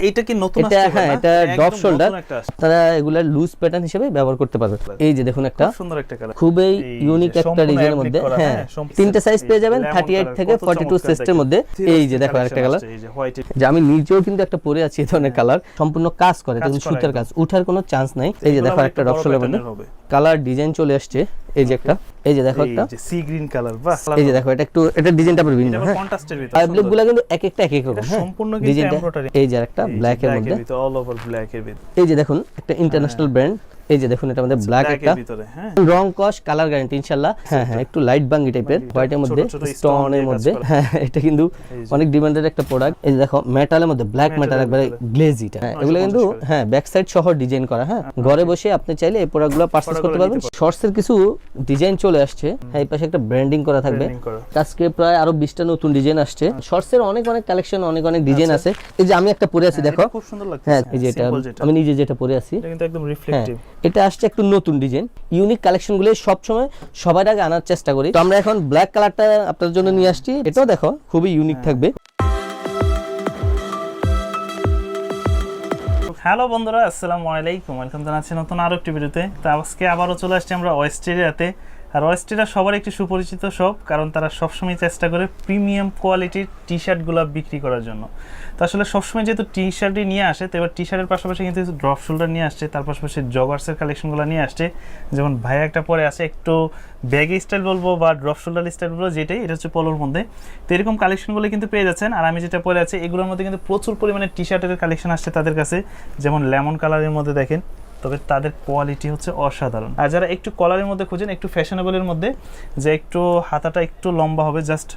এইটা কি নতুন এটা আসছে? হ্যাঁ, এটা ড্রপ শোল্ডার, তারা এগুলা লুজ প্যাটার্ন হিসেবে ব্যবহার করতে পারবে। এই যে দেখুন একটা সুন্দর একটা কালার, খুবই ইউনিক একটা ডিজাইনের মধ্যে, হ্যাঁ তিনটা সাইজ পেয়ে যাবেন 38 থেকে 42 সাইজের মধ্যে। এই যে দেখো একটা কালার, এই যে হোয়াইট, যে আমি নিজেও কিন্তু একটা পরে আছি এই ধরনের কালার, সম্পূর্ণ কাজ করে, এটা কিন্তু সুতার কাজ, উঠার কোনো চান্স নাই। এই যে দেখো একটা ড্রপ শোল্ডারের মধ্যে কালার ডিজাইন চলে আসছে। এই যে একটা, এই যে দেখো একটা সি গ্রিন কালার, বাহ। এই যে দেখো এটা একটু, এটা ডিজাইনটা পুরো ভিন্ন, হ্যাঁ কন্ট্রাস্টের ভিতর, ফাইব্রিকগুলো কিন্তু এক একটা এক এক রকম, হ্যাঁ সম্পূর্ণ কিন্তু ডিজাইনটা। এমব্রয়ডারি। এই যে একটা ব্ল্যাক এর মধ্যে, অল ওভার ব্ল্যাক এর ভিতর। এই যে দেখুন একটা ইন্টারন্যাশনাল ব্র্যান্ড। এই যে দেখুন এটা আমাদের ব্ল্যাক একটা ভিতরে, হ্যাঁ রং কস কালার গ্যারান্টি ইনশাআল্লাহ। হ্যাঁ হ্যাঁ, একটু লাইট বাঙ্গি টাইপের, হোয়াইটের মধ্যে স্টোনের মধ্যে, হ্যাঁ এটা কিন্তু অনেক ডিমান্ডেড একটা প্রোডাক্ট। এই যে দেখো মেটালের মধ্যে, ব্ল্যাক মেটাল একবারে গ্লেজি, হ্যাঁ এগুলো কিন্তু হ্যাঁ ব্যাক সাইড সহ ডিজাইন করা, হ্যাঁ ঘরে বসে আপনি চাইলে এই প্রোডাক্টগুলো পারচেজ করতে পারবেন। শর্টস এর কিছু ডিজাইন চলে আসছে, হ্যাঁ এই পাশে একটা ব্র্যান্ডিং করা থাকবে। আজকে প্রায় আরো 20টা নতুন ডিজাইন আসছে। শর্টস এর অনেক কালেকশন, অনেক ডিজাইন আছে। এই যে আমি একটা পরে আছি দেখো, খুব সুন্দর লাগছে, হ্যাঁ এই যে এটা আমি নিজে যেটা পরে আছি, এটা কিন্তু একদম রিফ্লেক্টিভ। এটা আসছে একটু নতুন ডিজাইন, ইউনিক কালেকশনগুলো সব সময় সবার আগে আনার চেষ্টা করি। তো আমরা এখন ব্ল্যাক কালারটা আপনাদের জন্য নিয়ে আসছি, এটাও দেখো খুবই ইউনিক থাকবে। হ্যালো বন্ধুরা, আসসালামু আলাইকুম, ওয়েলকাম জানাচ্ছি নতুন আরো একটি ভিডিওতে। তো আজকে আবারও চলে আসছি আমরা ওয়েস্টেরিয়াতে। আর ওয়েস্টেরিয়া সবার একটি সুপরিচিত শপ, কারণ তারা সবসময় চেষ্টা করে প্রিমিয়াম কোয়ালিটির টি শার্টগুলো বিক্রি করার জন্য। তো আসলে সবসময় যেহেতু টি শার্টই নিয়ে আসে, তো এবার টি শার্টের পাশাপাশি কিন্তু ড্রপ শোল্ডার নিয়ে আসছে, তার পাশাপাশি জগার্সের কালেকশনগুলো নিয়ে আসছে। যেমন ভাইয়া একটা পরে আছে একটু ব্যাগি স্টাইল বলবো বা ড্রপ শোল্ডার স্টাইল বলবো, যেটাই এটা হচ্ছে পলোর মধ্যে। তো এরকম কালেকশনগুলো কিন্তু পেয়ে যাচ্ছেন। আর আমি যেটা পরে আছি এগুলোর মধ্যে কিন্তু প্রচুর পরিমাণে টি শার্টের কালেকশন আসছে তাদের কাছে, যেমন লেমন কালারের মধ্যে দেখেন, তবে তাদের কোয়ালিটি হচ্ছে অসাধারণ। আর যারা একটু কলারের মধ্যে খুঁজেন, একটু ফ্যাশনেবলের মধ্যে, যে একটু হাতাটা একটু লম্বা হবে, জাস্ট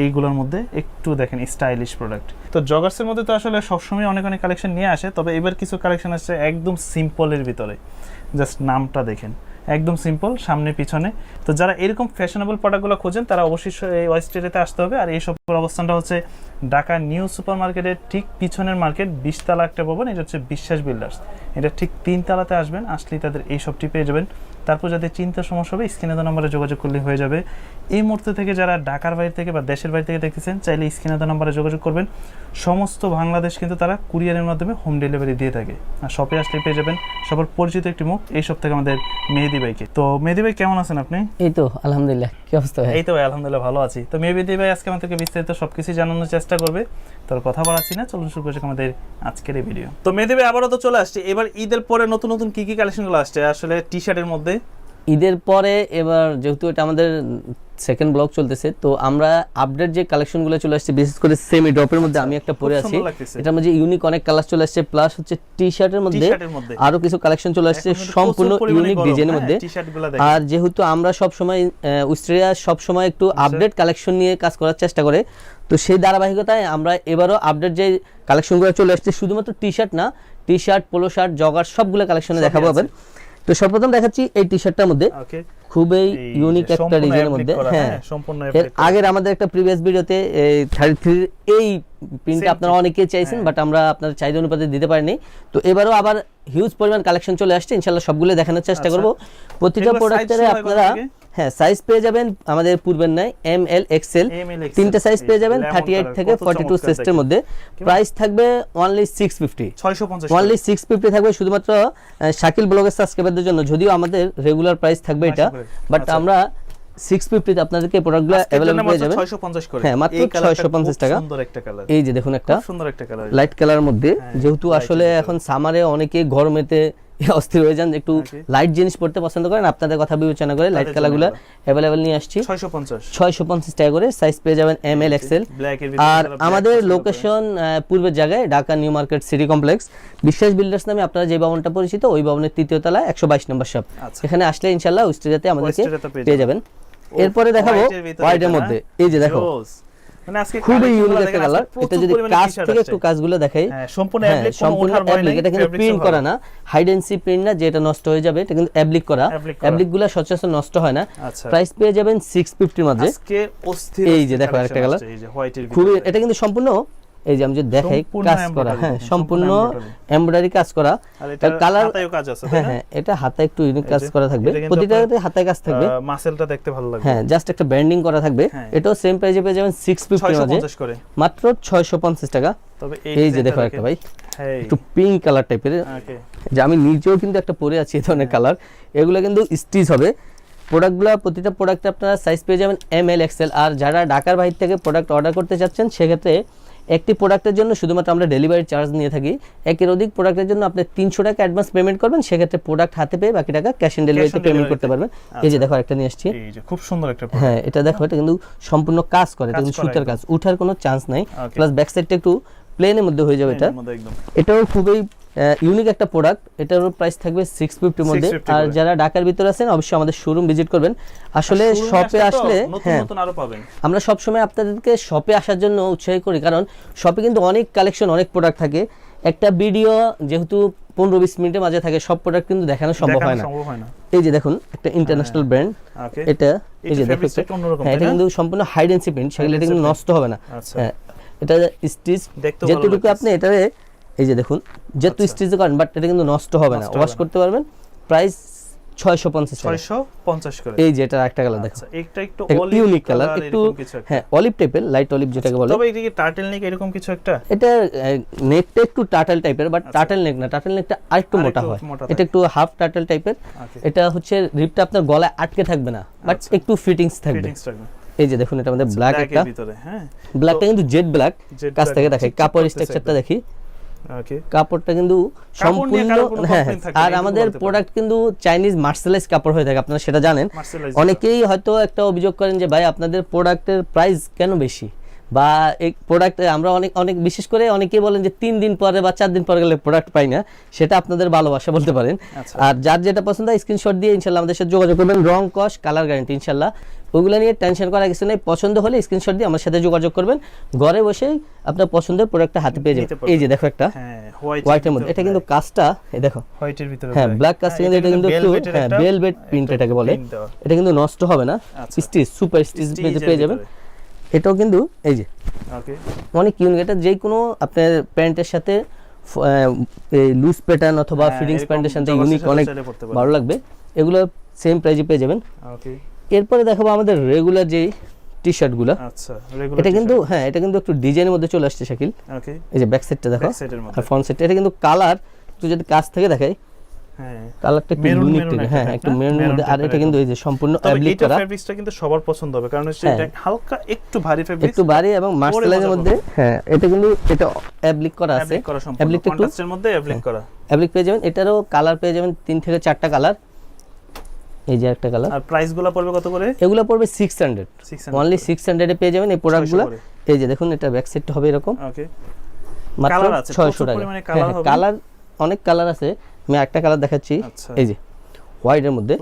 এইগুলোর মধ্যে একটু দেখেন স্টাইলিশ প্রোডাক্ট। তো জগার্সের মধ্যে তো আসলে সবসময় অনেক কালেকশন নিয়ে আসে, তবে এবার কিছু কালেকশন আসছে একদম সিম্পলের ভিতরে। জাস্ট নামটা দেখেন, একদম সিম্পল, সামনে পিছনে। তো যারা এরকম ফ্যাশনেবল প্রোডাক্টগুলো খোঁজেন তারা অবশ্যই এই ওয়েস্টেরিয়াতে আসতে হবে। আর এই শপের অবস্থানটা হচ্ছে ঢাকা নিউ সুপার মার্কেটের ঠিক পিছনের মার্কেট, 20 তলা একটা ভবন, এটা হচ্ছে বিশ্বাস বিল্ডার্স। এটা ঠিক 3 তলাতে আসবেন, আসলেই তাদের এই শপটি পেয়ে যাবেন। তারপর যাদের চিন্তার সমস্যা হবে স্ক্রিনে দেওয়া নম্বরে যোগাযোগ করলে হয়ে যাবে। এই মুহূর্তে থেকে যারা ঢাকার বাইরে থেকে বা দেশের বাইরে থেকে দেখতেছেন, চাইলে স্ক্রিনে দেওয়া নম্বরে যোগাযোগ করবেন। সমস্ত বাংলাদেশ কিন্তু তারা কুরিয়ারের মাধ্যমে হোম ডেলিভারি দিয়ে থাকে। আর শপে আসলে পেয়ে যাবেন সবার পরিচিত একটি মুখ এই শপ থেকে আমাদের মেহেদি ভাইকে। তো মেহেদি ভাই কেমন আছেন আপনি? এই তো আলহামদুলিল্লাহ, কি অবস্থা ভাই? এই তো ভাই আলহামদুলিল্লাহ ভালো আছি। তো মেহেদি ভাই আজকে আমাদেরকে বিস্তারিত সবকিছু জানানোর চেষ্টা করবে। তোর কথা বাড়াচ্ছি না, চলুন শুরু করছি আমাদের আজকের এই ভিডিও। তো মেহেদি ভাই আবারও তো চলে আসছে, এবার ঈদের পরে নতুন নতুন কি কি কালেকশনগুলো আসছে আসলে টি শার্টের মধ্যে? ঈদের পরে এবার যেহেতু এটা আমাদের সেকেন্ড ব্লগ চলতেছে, তো আমরা আপডেট যে কালেকশনগুলো চলে আসছে, বিশেষ করে সেমি ড্রপের মধ্যে আমি একটা পরে আছি, এটার মধ্যে ইউনিক অনেক কালার চলে আসছে, প্লাস হচ্ছে টি শার্টের মধ্যে আরো কিছু কালেকশন চলে আসছে সম্পূর্ণ ইউনিক ডিজাইনের মধ্যে। আর যেহেতু আমরা সব সময় ওয়েস্টেরিয়া সব সময় একটু আপডেট কালেকশন নিয়ে কাজ করার চেষ্টা করে, তো সেই ধারাবাহিকতায় আমরা এবারও আপডেট যে কালেকশনগুলো চলে আসছে, শুধুমাত্র টি শার্ট না, T shirt, polo shirt, jogger সবগুলো কালেকশনে দেখাবো পাবেন। তো সর্বপ্রথম দেখাচ্ছি এই টি শার্টটার মধ্যে খুবই ইউনিক একটা ডিজাইনের মধ্যে, হ্যাঁ এর আগের আমাদের একটা প্রিভিয়াস ভিডিওতে 33 এই প্রিন্টটা আপনারা অনেকেই চাইছেন, বাট আমরা আপনার চাহিদা অনুপাতে দিতে পারিনি। তো এবারও আবার হিউজ পরিমাণ কালেকশন চলে আসছে, ইনশাআল্লাহ সবগুলো দেখানোর চেষ্টা করব। প্রতিটা প্রোডাক্টের আপনারা হ্যাঁ সাইজ পেয়ে যাবেন আমাদের পূর্বের নাই এম এল এক্সেল, তিনটা সাইজ পেয়ে যাবেন 38 থেকে 42 সাইজের মধ্যে। প্রাইস থাকবে অনলি 650, অনলি 650 থাকবে শুধুমাত্র শাকিল ব্লগের সাবস্ক্রাইবারদের জন্য। যদিও আমাদের রেগুলার প্রাইস থাকবে এটা, বাট আমরা 650 তে আপনাদেরকে প্রোডাক্টগুলো अवेलेबल পেয়ে যাবেন 650 করে, হ্যাঁ মাত্র 650 টাকা। সুন্দর একটা কালার, এই যে দেখুন একটা সুন্দর একটা কালার লাইট কালারের মধ্যে, যেহেতু আসলে এখন সামারে অনেকে গরমেতে অস্থির হয়ে যান, একটু লাইট জিনিস পড়তে পছন্দ করেন, আপনাদের কথা বিবেচনা করে লাইট কালারগুলো अवेलेबल নিয়ে আসছি 650 টাকা করে। সাইজ পেয়ে যাবেন এম এল এক্সেল। আর আমাদের লোকেশন পূর্বের জায়গায় Dhaka new market city complex, বিশ্বাস বিল্ডার্স নামে আপনারা যে ভবনটা পরিচিত, ওই ভবনের 3য় তলায় 122 নম্বর শপ। এখানে আসলে ইনশাআল্লাহ ওয়েস্টেরিয়াতে আমাদেরকে পেয়ে যাবেন। এরপরে দেখাবো হোয়াইটের মধ্যে, এই যে দেখো মানে আজকে খুবই ইউনিক একটা কালার। এটা যদি কাজ থেকে একটু কাজগুলো দেখাই, সম্পূর্ণ অ্যাপ্লিক, এটা কিন্তু প্রিন্ট করা না, হাইড এন্ড সি প্রিন্ট না, যেটা নষ্ট হয়ে যাবে, এটা কিন্তু অ্যাপ্লিক করা, অ্যাপ্লিকগুলো সচরাচর নষ্ট হয় না। প্রাইস পেয়ে যাবেন 650 এর মধ্যে। আজকে অস্থির এই যে দেখো একটা কালার, এই যে হোয়াইটের খুবই, এটা কিন্তু সম্পূর্ণ এই যে আমি যে দেখাই কাজ করা, হ্যাঁ সম্পূর্ণ এমব্রয়ডারি কাজ করা, আর কালার হাতেও কাজ আছে, হ্যাঁ হ্যাঁ এটা হাতে একটু ইউনিক কাজ করা থাকবে, প্রতিটাতে হাতে কাজ থাকবে, মাসেলটা দেখতে ভালো লাগবে, হ্যাঁ জাস্ট একটা ব্র্যান্ডিং করা থাকবে। এটাও সেম প্রাইসে পেয়ে যাবেন 650 এর মধ্যে, মাত্র 650 টাকা। তবে এই যে দেখো একটা ভাই একটু পিঙ্ক কালার টাইপের, ওকে যে আমি নিজেও কিন্তু একটা পরে আছি এই ধরনের কালার। এগুলো কিন্তু স্টিচ হবে প্রোডাক্টগুলো, প্রতিটা প্রোডাক্টে আপনারা সাইজ পেয়ে যাবেন ML XL। আর যারা ঢাকার বাইরে থেকে প্রোডাক্ট অর্ডার করতে চাচ্ছেন সেক্ষেত্রে একটি প্রোডাক্টের জন্য শুধুমাত্র আমরা ডেলিভারি চার্জ নিয়ে থাকি। একের অধিক প্রোডাক্টের জন্য আপনি 300 টাকা অ্যাডভান্স পেমেন্ট করবেন, সেক্ষেত্রে প্রোডাক্ট হাতে পেয়ে বাকি টাকা ক্যাশ অন ডেলিভারিতে পেমেন্ট করতে পারবেন। এই যে দেখো একটা নিয়ে আসছি, এই যে খুব সুন্দর একটা হ্যাঁ এটা দেখো, এটা কিন্তু সম্পূর্ণ কাজ করে, এটা কিন্তু সুতার কাজ, উঠার কোনো চান্স নাই। প্লাস ব্যাক সাইডটা একটু প্লেনের মধ্যে হয়ে যাবে। এটা এটাও খুবই ইউনিক একটা প্রোডাক্ট। এটার প্রাইস থাকবে 650 মধ্যে। আর যারা ঢাকার ভিতরে আছেন অবশ্যই আমাদের শোরুম ভিজিট করবেন। আসলে শপে আসলে হ্যাঁ আমরা সবসময় আপনাদেরকে শপে আসার জন্য উৎসাহ করি, কারণ শপে কিন্তু অনেক কালেকশন, অনেক প্রোডাক্ট থাকে। একটা ভিডিও যেহেতু 15-20 মিনিটের মাঝে থাকে, সব প্রোডাক্ট কিন্তু দেখানো সম্ভব হয় না। এই যে দেখুন একটা ইন্টারন্যাশনাল ব্র্যান্ড, এটা এই যে দেখো, হ্যাঁ এটা কিন্তু সম্পূর্ণ হাইডেন্সি প্রিন্ট, সেগুলো এটা কিন্তু নষ্ট হবে না। হ্যাঁ এটা স্টিচ যেটুকু আপনি এটা এই যে দেখুন যেহেতু স্টিচ করেন, বাট এটা কিন্তু নষ্ট হবে না, ওয়াশ করতে পারবেন। প্রাইস 650 করে। এই যে এটা একটা কালার দেখো, এটা একটু ইউনিক কালার, একটু হ্যাঁ অলিভ টাইপের, লাইট অলিভ যেটাকে বলে। তবে এটা কি টার্টেল নেক এরকম কিছু একটা? এটা নেকটা একটু টার্টেল টাইপের, বাট টার্টেল নেক না, টার্টেল নেকটা আরেকটু মোটা হয়। এটা একটু হাফ টার্টেল টাইপের। এটা হচ্ছে রিপটা আপনার গলায় আটকে থাকবে না, বাট একটু ফিটিংস থাকবে। এই যে দেখুন এটা আমাদের ব্ল্যাক একটা, হ্যাঁ ব্ল্যাকটা কিন্তু জেড ব্ল্যাক। কাছ থেকে দেখাই কাপড় স্ট্রাকচারটা দেখি, ওকে কাপড়টা কিন্তু সম্পূর্ণ হ্যাঁ। আর আমাদের প্রোডাক্ট কিন্তু চাইনিজ মার্সেলাইজ কাপড় হয়ে থাকে, আপনারা সেটা জানেন। অনেকেই হয়তো একটা অভিযোগ করেন যে ভাই আপনাদের প্রোডাক্টের প্রাইস কেন বেশি, বা এই প্রোডাক্ট আমরা অনেক বিশেষ করে অনেকেই বলেন যে 3 দিন পরে বা 4 দিন পরে গেলে প্রোডাক্ট পাই না, সেটা আপনাদের ভালোবাসা বলতে পারেন। আর যার যেটা পছন্দ হয় স্ক্রিনশট দিয়ে ইনশাআল্লাহ আমাদের সাথে যোগাযোগ করবেন। রং কস কালার গ্যারান্টি ইনশাআল্লাহ, ওগুলো নিয়ে টেনশন করার কিছু নেই। পছন্দ হলে স্ক্রিনশট দিয়ে আমার সাথে যোগাযোগ করবেন, ঘরে বসেই আপনার পছন্দের প্রোডাক্টটা হাতে পেয়ে যাবেন। এই যে দেখো একটা হোয়াইটের মধ্যে, এটা কিন্তু কাজটা এই দেখো হোয়াইটের ভিতরে, হ্যাঁ ব্ল্যাক কাজ থেকে এটা কিন্তু একটু হ্যাঁ ভেলভেট প্রিন্ট এটাকে বলে। এটা কিন্তু নষ্ট হবে না, স্টিচ সুপার স্টিচ পেয়ে যাবেন। এটাও কিন্তু এই যে ওকে অনেক ইউনিক, এটা যে কোনো আপনার প্যান্টের সাথে লুজ প্যাটার্ন অথবা ফিটিংস প্যান্টের সাথে ইউনিক অনেক ভালো লাগবে। এগুলো সেম প্রাইসে পেয়ে যাবেন। ওকে এরপরে দেখাবো আমাদের রেগুলার যে টি-শার্ট গুলো। আচ্ছা রেগুলার এটা কিন্তু হ্যাঁ এটা কিন্তু একটু ডিজাইনের মধ্যে চলে আসছে শাকিল। ওকে এই যে ব্যাক সাইডটা দেখো আর ফ্রন্ট সাইডটা, এটা কিন্তু কালার একটু যদি কাছ থেকে দেখাই, হ্যাঁ কালারটা একটু ইউনিক, হ্যাঁ একটু মেরুনের মধ্যে। আর এটা কিন্তু এই যে সম্পূর্ণ অ্যাপ্লিক করা, এটা ফেব্রিক্সটা কিন্তু সবার পছন্দ হবে, কারণ এটা হালকা একটু ভারী ফেব্রিক্স, একটু ভারী এবং মার্সেলাইজের মধ্যে। হ্যাঁ এটা কিন্তু এটা অ্যাপ্লিক করা আছে, অ্যাপ্লিকটা একটু কন্ট্রাস্টের মধ্যে অ্যাপ্লিক করা, অ্যাপ্লিক পেয়ে যাবেন। এটারও কালার পেয়ে যাবেন 3 থেকে 4টা কালার। এই যে একটা কালার। আর প্রাইসগুলো পড়বে কত করে? এগুলো পড়বে 600 অনলি 600 এ পেয়ে যাবেন এই প্রোডাক্টগুলো। এই যে দেখুন এটা ব্যাক সাইডটা হবে এরকম। ওকে মাত্র 600 টাকা। কালার অনেক কালার আছে, আমি একটা কালার দেখাচ্ছি। এই যে হোয়াইটের মধ্যে,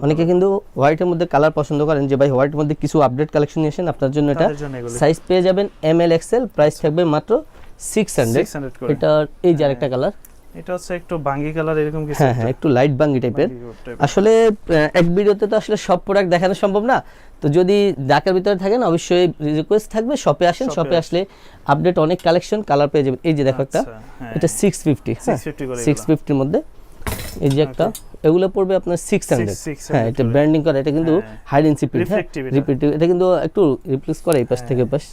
অনেকে কিন্তু হোয়াইটের মধ্যে কালার পছন্দ করেন যে ভাই হোয়াইটের মধ্যে কিছু আপডেট কালেকশন নিয়ে আসেন, আপনার জন্য এটা সাইজ পেয়ে যাবেন ML XL, প্রাইস থাকবে মাত্র 600। এটা এই যে আরেকটা কালার, এটা হচ্ছে একটু বাঙ্গি কালার এরকম কিছু, হ্যাঁ হ্যাঁ একটু লাইট বাঙ্গি টাইপের। আসলে এক ভিডিওতে তো আসলে সব প্রোডাক্ট দেখানো সম্ভব না, তো যদি ঢাকার ভিতরে থাকেন অবশ্যই রিকোয়েস্ট থাকবে শপে আসেন, শপে আসলে আপডেট অনেক কালেকশন কালার পেয়ে যাবেন। এই যে দেখো একটা, এটা 650, 650 এর মধ্যে। এই যে একটা, এগুলো পড়বে আপনার 600। হ্যাঁ এটা ব্র্যান্ডিং করা, এটা কিন্তু হাইডেন্সি প্রিন্ট, রিফ্লেক্টিভ, এটা কিন্তু একটু রিপ্লেস করে এই পাশ থেকে পাশ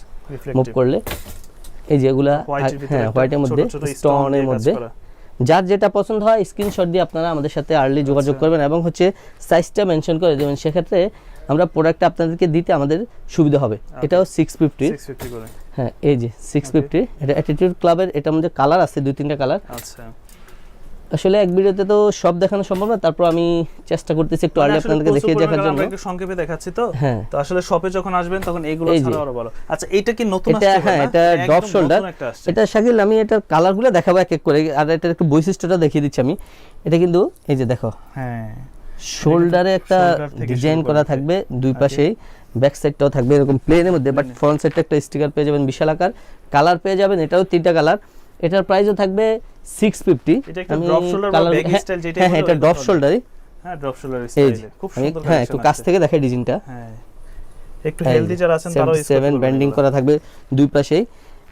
মুভ করলে। এই যে এগুলা হ্যাঁ হোয়াইটের মধ্যে স্টোনের মধ্যে। যার যেটা পছন্দ হয় স্ক্রিনশট দিয়ে আপনারা আমাদের সাথে আর্লি যোগাযোগ করবেন এবং হচ্ছে সাইজটা মেনশন করে দেবেন, সেক্ষেত্রে আমরা প্রোডাক্টটা আপনাদেরকে দিতে আমাদের সুবিধা হবে। এটাও 650 করে, হ্যাঁ এই যে 650। এটা অ্যাটিটিউড ক্লাবের, এটার মধ্যে কালার আছে 2-3টা কালার। আচ্ছা আসলে এক ভিডিওতে তো সব দেখানো সম্ভব না, তারপর আমি চেষ্টা করতেছি একটু আর্লি আপনাদেরকে দেখিয়ে দেখার জন্য। আমরা একটু সংক্ষেপে দেখাচ্ছি তো, তো আসলে শপে যখন আসবেন তখন এগুলো ছাড়া আরো ভালো। আচ্ছা এটা কি নতুন আসছে? এটা হ্যাঁ এটা ড্রপ শোল্ডার, এটা শাকিল আমি এটার কালারগুলো দেখাবো এক এক করে, আর এটার একটু বৈশিষ্ট্যটা দেখিয়ে দিচ্ছি আমি। এটা কিন্তু এই যে দেখো, হ্যাঁ শোল্ডারে একটা ডিজাইন করা থাকবে দুই পাশেই, ব্যাক সাইডটাও থাকবে এরকম প্লেনের মধ্যে, বাট ফ্রন্ট সাইডটা একটা স্টিকার পেয়ে যাবেন বিশাল আকার। কালার পেয়ে যাবেন এটাও 3টা কালার। এটার প্রাইসও থাকবে 650। এটা একটা ড্রপ শোল্ডার বা ব্যাগি স্টাইল যেটা, হ্যাঁ এটা ড্রপ শোল্ডারই, হ্যাঁ ড্রপ শোল্ডার স্টাইলে খুব সুন্দর। হ্যাঁ একটু কাছ থেকে দেখাই ডিজাইনটা, হ্যাঁ একটু হেলদি যারা আছেন তারাও 7 ব্যান্ডিং করা থাকবে দুই পাশেই।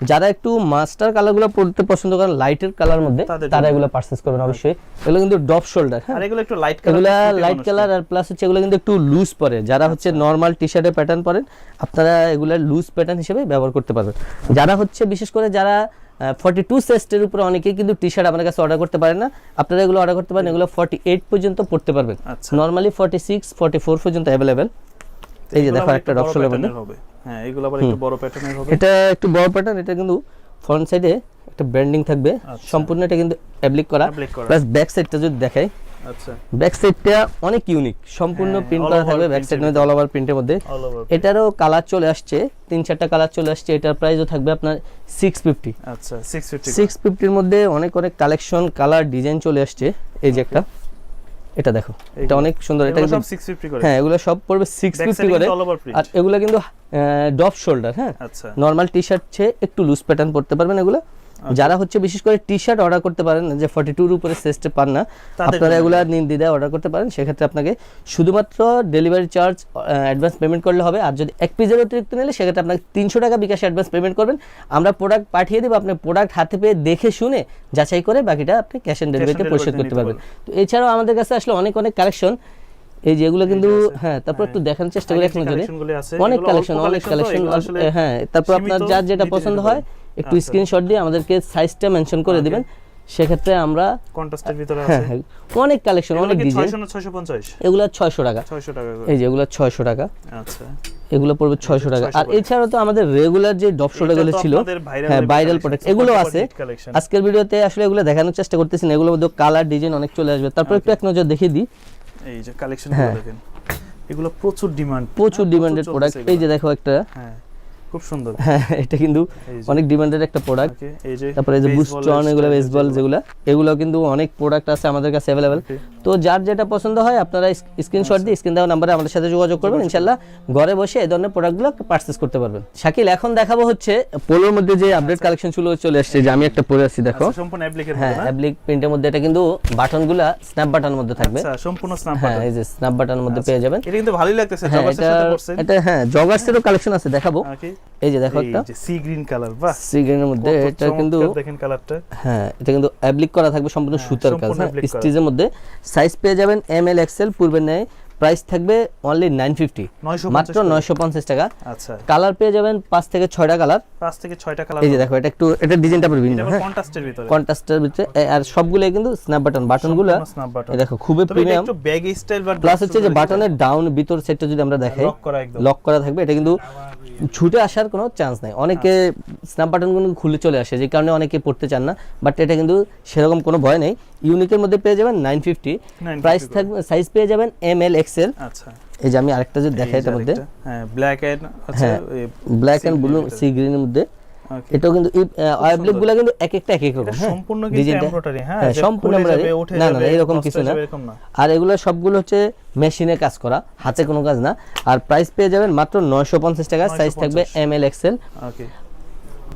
যারা একটু মাস্টার কালারগুলো পড়তে পছন্দ করেন লাইটের কালার মধ্যে, তারা এগুলো পারচেজ করবেন অবশ্যই। এগুলো কিন্তু ড্রপ শোল্ডার, হ্যাঁ আর এগুলো একটু লাইট কালার, এগুলো লাইট কালার। আর প্লাস হচ্ছে এগুলো কিন্তু একটু লুজ পরে, যারা হচ্ছে নরমাল টি-শার্টের প্যাটার্ন পরেন আপনারা এগুলো লুজ প্যাটার্ন হিসেবে ব্যবহার করতে পারবেন। যারা হচ্ছে বিশেষ করে যারা 42 চেস্টের উপরে অনেকেই কিন্তু টি শার্ট আমাদের কাছে অর্ডার করতে পারেন না, আপনারা এগুলো অর্ডার করতে পারেন, এগুলো 48 পর্যন্ত পড়তে পারবেন, আচ্ছা নরমালি 46 44 পর্যন্ত অ্যাভেলেবেল। এই যে দেখো একটা ড্রপ শোল্ডার মধ্যে হবে, হ্যাঁ এগুলো আবার একটু বড় প্যাটার্নের হবে, এটা একটু বড় প্যাটার্ন, এটা কিন্তু ফ্রন্ট সাইডে একটা ব্র্যান্ডিং থাকবে, সম্পূর্ণ এটা কিন্তু অ্যাপ্লিক করা, প্লাস ব্যাক সাইডটা যদি দেখাই, আচ্ছা ব্যাক সাইডটা অনেক ইউনিক, সম্পূর্ণ প্রিন্ট করা থাকবে ব্যাক সাইডের মধ্যে, অল ওভার প্রিন্টের মধ্যে। এটারও কালার চলে আসছে, 3-4টা কালার চলে আসছে, এটার প্রাইসও থাকবে আপনার 650। আচ্ছা 650, 650 এর মধ্যে অনেক কালেকশন, কালার, ডিজাইন চলে আসছে। এই যে একটা, এটা দেখো, এটা অনেক সুন্দর, এটা কিন্তু 650 করে, হ্যাঁ এগুলো সব পড়বে 650 করে, আর এগুলো কিন্তু ড্রপ শোল্ডার, হ্যাঁ আচ্ছা নরমাল টি শার্ট চেয়ে একটু লুজ প্যাটার্ন পড়তে পারবেন এগুলো। যারা হচ্ছে বিশেষ করে টি শার্ট অর্ডার করতে পারেন যে 42 এর উপরে চেস্টে পান না, আপনারা এগুলা নির্দ্বিধায় অর্ডার করতে পারেন, সেক্ষেত্রে আপনাকে শুধুমাত্র ডেলিভারি চার্জ অ্যাডভান্স পেমেন্ট করলে হবে, আর যদি এক পিসের অতিরিক্ত নিলে সেক্ষেত্রে আপনাকে 300 টাকা বিকাশ অ্যাডভান্স পেমেন্ট করবেন, আমরা প্রোডাক্ট পাঠিয়ে দেবো, আপনি প্রোডাক্ট হাতে পেয়ে দেখে শুনে যাচাই করে বাকিটা আপনি ক্যাশ অন ডেলিভারিতে পরিশোধ করতে পারবেন। তো এছাড়াও আমাদের কাছে আসলে অনেক কালেকশন, এই যেগুলো কিন্তু, হ্যাঁ তারপর একটু দেখানোর চেষ্টা করি এখন যদি, অনেক কালেকশন হ্যাঁ, তারপর আপনার যার যেটা পছন্দ হয় একটু স্ক্রিনশট দিয়ে আমাদেরকে সাইজটা মেনশন করে দিবেন, সেক্ষেত্রে আমরা কন্ট্রাস্টের ভিতরে আছে অনেক কালেকশন, অনেক ডিজাইন, 650, এগুলো 600 টাকা, 600 টাকা, এই যে এগুলো 600 টাকা, আচ্ছা এগুলো পড়বে 600 টাকা। আর এছাড়াও তো আমাদের রেগুলার যে ডপ শোল্ডারগুলো ছিল, হ্যাঁ ভাইরাল প্রোডাক্ট এগুলো আছে, আজকের ভিডিওতে আসলে এগুলো দেখানোর চেষ্টা করতেছি না, এগুলোর মধ্যে কালার ডিজাইন অনেক চলে আসবে। তারপর একটু এক নজর দেখিয়ে দিই, এই যে কালেকশনগুলো দেখেন, এগুলো প্রচুর ডিমান্ড, প্রচুর ডিমান্ডেড প্রোডাক্ট। এই যে দেখো একটা, হ্যাঁ খুব সুন্দর, হ্যাঁ এটা কিন্তু অনেক ডিমান্ডেড একটা প্রোডাক্ট। তারপরে এই যে বুস্টন, এগুলো বেসবল যেগুলো, এগুলো কিন্তু অনেক প্রোডাক্ট আছে আমাদের কাছে अवेलेबल। তো যার যেটা পছন্দ হয় আপনারা স্ক্রিনশট দিয়ে স্ক্রিন দেওয়া নম্বরে আমাদের সাথে যোগাযোগ করবেন, ইনশাআল্লাহ ঘরে বসে এই ধরনের প্রোডাক্টগুলো পারচেজ করতে পারবেন। শাকিল, এখন দেখাবো হচ্ছে পোলোর মধ্যে যে আপডেট কালেকশন চলে আসছে, যে আমি একটা পরে আছি দেখো, সম্পূর্ণ অ্যাপ্লিকের মধ্যে, হ্যাঁ অ্যাপ্লিক প্রিন্টের মধ্যে, এটা কিন্তু বাটনগুলো স্ন্যাপ বাটনের মধ্যে থাকবে, আচ্ছা সম্পূর্ণ স্ন্যাপ বাটন, হ্যাঁ এই যে স্ন্যাপ বাটনের মধ্যে পেয়ে যাবেন। এটা কিন্তু ভালোই লাগতেছে, জগার্সের সাথে পড়ছে, এটা হ্যাঁ জগার্সেরও কালেকশন আছে, দেখাবো। এই যে দেখো একটা সি গ্রিন কালার, বাহ সি গ্রিনের মধ্যে, এটা কিন্তু দেখেন কালারটা, হ্যাঁ এটা কিন্তু অ্যাপ্লিক করা থাকবে, সম্পূর্ণ সুতার কাজ, স্টিচের মধ্যে। সাইজ পেয়ে যাবেন ML XL পূর্বের ন্যায়, প্রাইস থাকবে অনলি 950, মাত্র 950 টাকা। আচ্ছা কালার পেয়ে যাবেন 5 থেকে 6টা কালার, 5 থেকে 6টা কালার। এই যে দেখো, এটা একটু, এটা ডিজাইনটা পুরো ভিন্ন, হ্যাঁ কন্ট্রাস্টের ভিতরে, কন্ট্রাস্টের ভিতরে, আর সবগুলাই কিন্তু স্ন্যাপ বাটনগুলো, এই দেখো খুবই প্রিমিয়াম, একটু ব্যাগি স্টাইল, বাট প্লাস হচ্ছে যে বাটনের ডাউন ভিতর সেটটা যদি আমরা দেখাই, লক করা থাকবে, এটা কিন্তু ছুটে আসার কোনো চান্স নাই। অনেকে স্ন্যাপ বাটনগুলো খুলে চলে আসে, যে কারণে অনেকে পড়তে চান না, বাট এটা কিন্তু সেরকম কোনো ভয় নেই। ইউনিকের মধ্যে পেয়ে যাবেন 950, প্রাইস থাকবে, সাইজ পেয়ে যাবেন ML XL। আচ্ছা এই যে আমি আরেকটা যদি দেখাই এটার মধ্যে, হ্যাঁ ব্ল্যাক এন্ড, আচ্ছা ব্ল্যাক এন্ড ব্লু সি গ্রিনের মধ্যে, এটাও কিন্তু অ্যাপ্লিকগুলো কিন্তু এক একটা এক এক রকম, হ্যাঁ সম্পূর্ণ কিন্তু এমব্রয়ডারি, হ্যাঁ সম্পূর্ণ এমব্রয়ডারি, না না এরকম কিছু না। আর এগুলো সবগুলো হচ্ছে মেশিনে কাজ করা, হাতে কোনো কাজ না। আর প্রাইস পেয়ে যাবেন মাত্র 950 টাকা, সাইজ থাকবে ML XL। ওকে,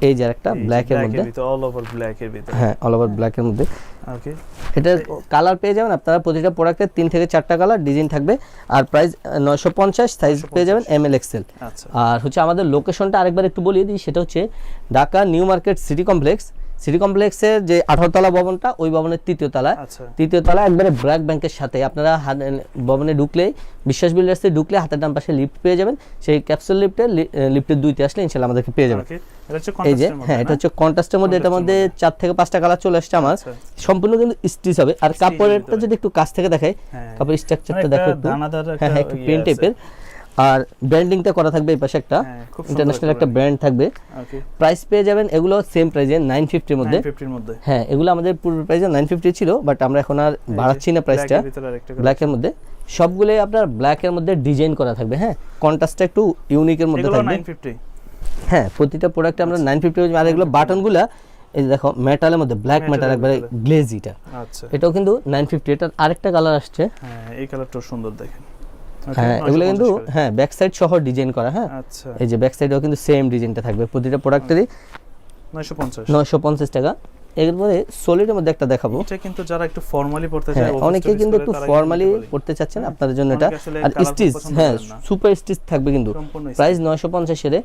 এই যে একটা ব্ল্যাক এর মধ্যে, অল ওভার ব্ল্যাক এর ভিতরে, হ্যাঁ অল ওভার ব্ল্যাক এর মধ্যে। ওকে, এটা কালার পেয়ে যাবেন আপনারা, প্রতিটা প্রোডাক্টে 3 থেকে 4টা কালার ডিজাইন থাকবে, আর প্রাইস 950, সাইজ পেয়ে যাবেন ML XL। আচ্ছা, আর হচ্ছে আমাদের লোকেশনটা আরেকবার একটু বলিয়ে দিই, সেটা হচ্ছে ঢাকা নিউ মার্কেট সিটি কমপ্লেক্সের যে 18 তলা ভবনটা, ওই ভবনের 3য় তলায়, 3য় তলা একবারে ব্র্যাক ব্যাংকের সাথে। আপনারা ভবনে ঢুকলেই, বিশ্বাস বিল্ডার্সে ঢুকলে হাতের ডান পাশে লিফট পেয়ে যাবেন, সেই ক্যাপসুল লিফটের 2তে আসলে ইনশাআল্লাহ আমাদেরকে পেয়ে যাবেন। এই যে হ্যাঁ এটা হচ্ছে কন্ট্রাস্টের মধ্যে, এটার মধ্যে 4 থেকে 5টা কালার চলে আসছে আমার, সম্পূর্ণ কিন্তু স্টিচ হবে। আর কাপড়েরটা যদি একটু কাছ থেকে দেখাই, কাপড়ের স্ট্রাকচারটা দেখো একটু, হ্যাঁ একটু প্রিন্ট টাইপের, আর ব্র্যান্ডিংটা করা থাকবে এই পাশে একটা ইন্টারন্যাশনাল একটা ব্র্যান্ড থাকবে। প্রাইস পেয়ে যাবেন এগুলো সেম প্রাইসে 950 এর মধ্যে, হ্যাঁ এগুলো আমাদের পূর্ব প্রাইসে 950 ছিল, বাট আমরা এখন আর বাড়াচ্ছি না প্রাইসটা। ব্ল্যাকের মধ্যে সবগুলোই আপনার ব্ল্যাকের মধ্যে ডিজাইন করা থাকবে, হ্যাঁ কন্ট্রাস্টটা একটু ইউনিকের মধ্যে থাকবে, হ্যাঁ প্রতিটা প্রোডাক্টে আমরা 950। আর এগুলো বাটনগুলো এই দেখো মেটালের মধ্যে, ব্ল্যাক মেটাল একবারে গ্লেজিটা, আচ্ছা এটাও কিন্তু 950। এটার আরেকটা কালার আসছে, হ্যাঁ এই কালারটাও সুন্দর দেখেন, হ্যাঁ এগুলো কিন্তু হ্যাঁ ব্যাক সাইড সহ ডিজাইন করা, হ্যাঁ আচ্ছা এই যে ব্যাক সাইডেও কিন্তু সেম ডিজাইনটা থাকবে, প্রতিটা প্রোডাক্টেরই 950 টাকা। এরপরে সলিডের মধ্যে একটা দেখাবো, এটা কিন্তু যারা একটু ফর্মালি পড়তে চায়, অনেকে কিন্তু একটু ফর্মালি পড়তে চাচ্ছেন, আপনাদের জন্য এটা। আর স্টিচ, হ্যাঁ সুপার স্টিচ থাকবে কিন্তু, প্রাইস 950 এর।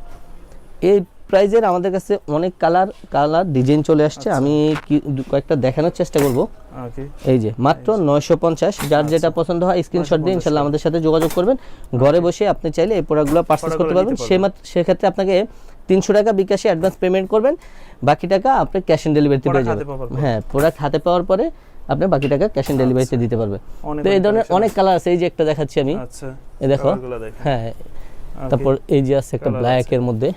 এই প্রাইজের আমাদের কাছে অনেক কালার ডিজাইন চলে আসছে, আমি কয়েকটা দেখানোর চেষ্টা করব। এই যে মাত্র 950, যার যেটা পছন্দ হয় স্ক্রিনশট দিয়ে ইনশাআল্লাহ আমাদের সাথে যোগাযোগ করবেন, ঘরে বসে আপনি চাইলে এই প্রোডাক্টগুলো পারচেজ করতে পারবেন। সেক্ষেত্রে আপনাকে 300 টাকা বিকাশে অ্যাডভান্স পেমেন্ট করবেন, বাকি টাকা আপনি ক্যাশ অন ডেলিভারিতে পেয়ে যাবেন। হ্যাঁ, প্রোডাক্ট হাতে পাওয়ার পরে আপনি বাকি টাকা ক্যাশ অন ডেলিভারিতে দিতে পারবেন। তো এই ধরনের অনেক কালার আছে, এই যে একটা দেখাচ্ছি আমি। আচ্ছা, এই দেখো। হ্যাঁ, তারপর এই যে আছে একটা ব্ল্যাক এর মধ্যে।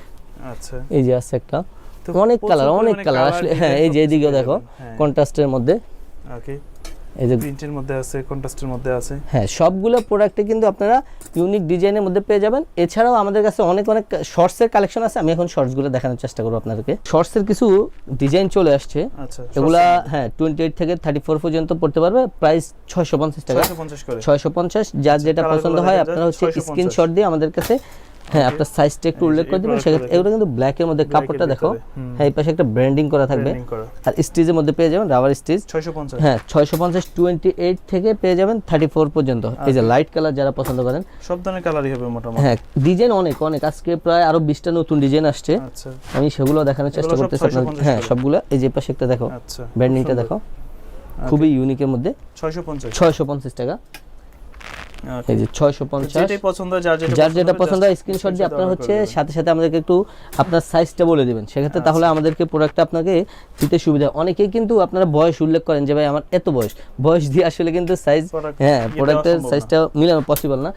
আচ্ছা, এই যে আছে একটা, অনেক কালার আসলে। হ্যাঁ, এই যে এইদিকেও দেখো কন্ট্রাস্টের মধ্যে। ওকে, এই যে প্রিন্টের মধ্যে আছে, কন্ট্রাস্টের মধ্যে আছে। হ্যাঁ, সবগুলো প্রোডাক্টে কিন্তু আপনারা ইউনিক ডিজাইনের মধ্যে পেয়ে যাবেন। এছাড়াও আমাদের কাছে অনেক শর্টসের কালেকশন আছে। আমি এখন শর্টসগুলো দেখানোর চেষ্টা করব আপনাদেরকে। শর্টসের কিছু ডিজাইন চলে আসছে। আচ্ছা, এগুলা হ্যাঁ 28 থেকে 34 পর্যন্ত পড়তে পারবে। প্রাইস 650 টাকা, 650। যার যেটা পছন্দ হয় আপনারা হচ্ছে স্ক্রিনশট দিয়ে আমাদের কাছে হ্যাঁ আপনার সাইজটা একটু উল্লেখ করে দিবেন। সেক্ষেত্রে এগুলো কিন্তু ব্ল্যাক এর মধ্যে, কাপড়টা দেখো। হ্যাঁ, এই পাশে একটা ব্র্যান্ডিং করা থাকবে আর স্টিচের মধ্যে পেয়ে যাবেন রাবার স্টিচ। 650। হ্যাঁ, 650 28 থেকে পেয়ে যাবেন 34 পর্যন্ত। এই যে লাইট কালার যারা পছন্দ করেন, সব ধরনের কালারই হবে মোটামুটি। হ্যাঁ, ডিজাইন অনেক আজকে প্রায় আরো 20টা নতুন ডিজাইন আসছে। আচ্ছা, আমি সেগুলো দেখানোর চেষ্টা করতেছি আপনাদের। হ্যাঁ, সবগুলো এই যে পাশে একটা দেখো, আচ্ছা, ব্র্যান্ডিংটা দেখো, খুবই ইউনিকের মধ্যে। 650 টাকা। এই যে 650। যেটাই পছন্দ, যার যেটা পছন্দ হয় স্ক্রিনশট দিয়ে আপনারা হচ্ছে সাথে সাথে আমাদেরকে একটু আপনার সাইজটা বলে দিবেন। সেক্ষেত্রে তাহলে আমাদেরকে প্রোডাক্টটা আপনাকে দিতে সুবিধা। অনেকেই কিন্তু আপনারা বয়স উল্লেখ করেন যে ভাই আমার এত বয়স দিয়ে আসলে কিন্তু সাইজ, হ্যাঁ, প্রোডাক্টের সাইজটা মিলানো পসিবল না।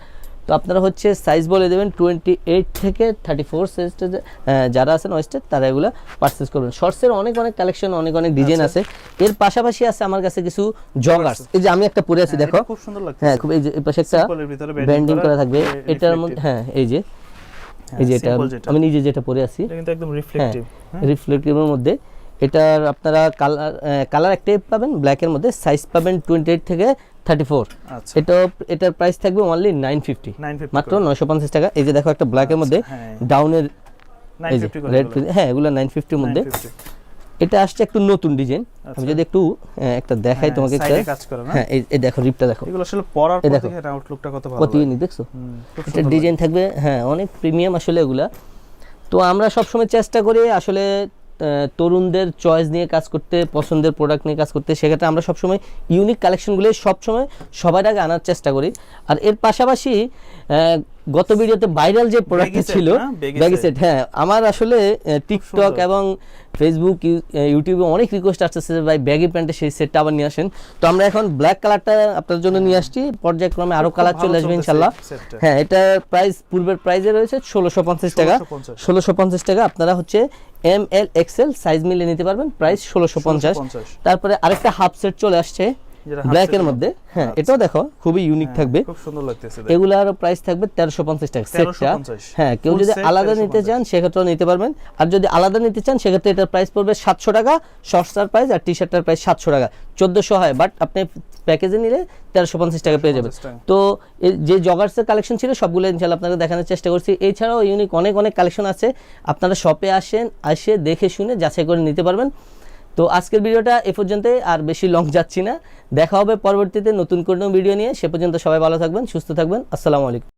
তো আপনারা হচ্ছে সাইজ বলে দেবেন 28 থেকে 34 সাইজটা যারা আছেন ওয়েস্টের তারা এগুলো পারচেজ করবেন। শর্টসের অনেক কালেকশন, অনেক ডিজাইন আছে। এর পাশাপাশি আছে আমার কাছে কিছু জগার্স। এই যে আমি একটা পরে আছি দেখো, খুব সুন্দর লাগছে। হ্যাঁ, খুব এই যে এই পাশে একটা ব্র্যান্ডিং করা থাকবে এটার মধ্যে। হ্যাঁ, এই যে এটা আমি নিজে যেটা পরে আছি, এটা কিন্তু একদম রিফ্লেক্টিভ, রিফ্লেক্টিভের মধ্যে। এটার আপনারা কালার একটাই পাবেন ব্ল্যাকের মধ্যে। সাইজ পাবেন 28 থেকে 34। আচ্ছা, এটার প্রাইস থাকবে অনলি 950, মাত্র 950 টাকা। এই যে দেখো একটা ব্ল্যাকের মধ্যে ডাউনের 950 করে। রেড, হ্যাঁ, এগুলো 950 এর মধ্যে। এটা আসছে একটু নতুন ডিজাইন। আমি যদি একটু একটা দেখাই তোমাকে একটা, হ্যাঁ, এই দেখো রিপটা দেখো। এগুলো আসলে পরার পর দেখে আউটলুকটা কত ভালো, কত ইউনিক দেখছো। এটা ডিজাইন থাকবে, হ্যাঁ, অনেক প্রিমিয়াম আসলে এগুলা। তো আমরা সবসময় চেষ্টা করি আসলে তরুণদের চয়েস নিয়ে কাজ করতে, পছন্দের প্রোডাক্ট নিয়ে কাজ করতে। সেক্ষেত্রে আমরা সবসময় ইউনিক কালেকশনগুলো সবসময় সবার আগে আনার চেষ্টা করি। আর এর পাশাপাশি গত ভিডিওতে ভাইরাল যে প্রোডাক্টটা ছিল ব্যাগি সেট, হ্যাঁ, আমার আসলে টিকটক এবং ফেসবুক, ইউটিউবে অনেক রিকোয়েস্ট আসতেছে ভাই ব্যাগি প্যান্টের সেই সেটটা আবার নিয়ে আসেন। তো আমরা এখন ব্ল্যাক কালারটা আপনার জন্য নিয়ে আসছি। পর্যায়ক্রমে আরো কালার চলে আসবে ইনশাল্লাহ। হ্যাঁ, এটার প্রাইস পূর্বের প্রাইজে রয়েছে 1650 টাকা। 1650 টাকা আপনারা হচ্ছে ML XL সাইজ মিলে নিতে পারবেন। প্রাইস 1650। তারপরে আরেকটা হাফ সেট চলে আসছে ব্ল্যাক এর মধ্যে। হ্যাঁ, এটাও দেখো খুবই ইউনিক থাকবে, খুব সুন্দর লাগতেছে। এগুলার প্রাইস থাকবে 1350 টাকা সেটটা। হ্যাঁ, কেউ যদি আলাদা নিতে চান সেক্ষেত্রেও নিতে পারবেন। আর যদি আলাদা নিতে চান সেক্ষেত্রে এটার প্রাইস পড়বে 700 টাকা শর্টসটার প্রাইস, আর টি শার্টটার প্রাইস 700 টাকা। 1400 হয়, বাট আপনি প্যাকেজে নিলে 1350 টাকা পেয়ে যাবেন। তো যে জগার্সের কালেকশন ছিল সবগুলো ইনশাআল্লাহ আপনাদের দেখানোর চেষ্টা করছি। এছাড়াও ইউনিক অনেক কালেকশন আছে, আপনারা শপে এসে দেখে শুনে যাচাই করে নিতে পারবেন। তো আজকের ভিডিওটা এ পর্যন্তই, আর বেশি লং যাচ্ছি না। দেখা হবে পরবর্তীতে নতুন কোনো ভিডিও নিয়ে। সে পর্যন্ত সবাই ভালো থাকবেন, সুস্থ থাকবেন। আসসালামু আলাইকুম।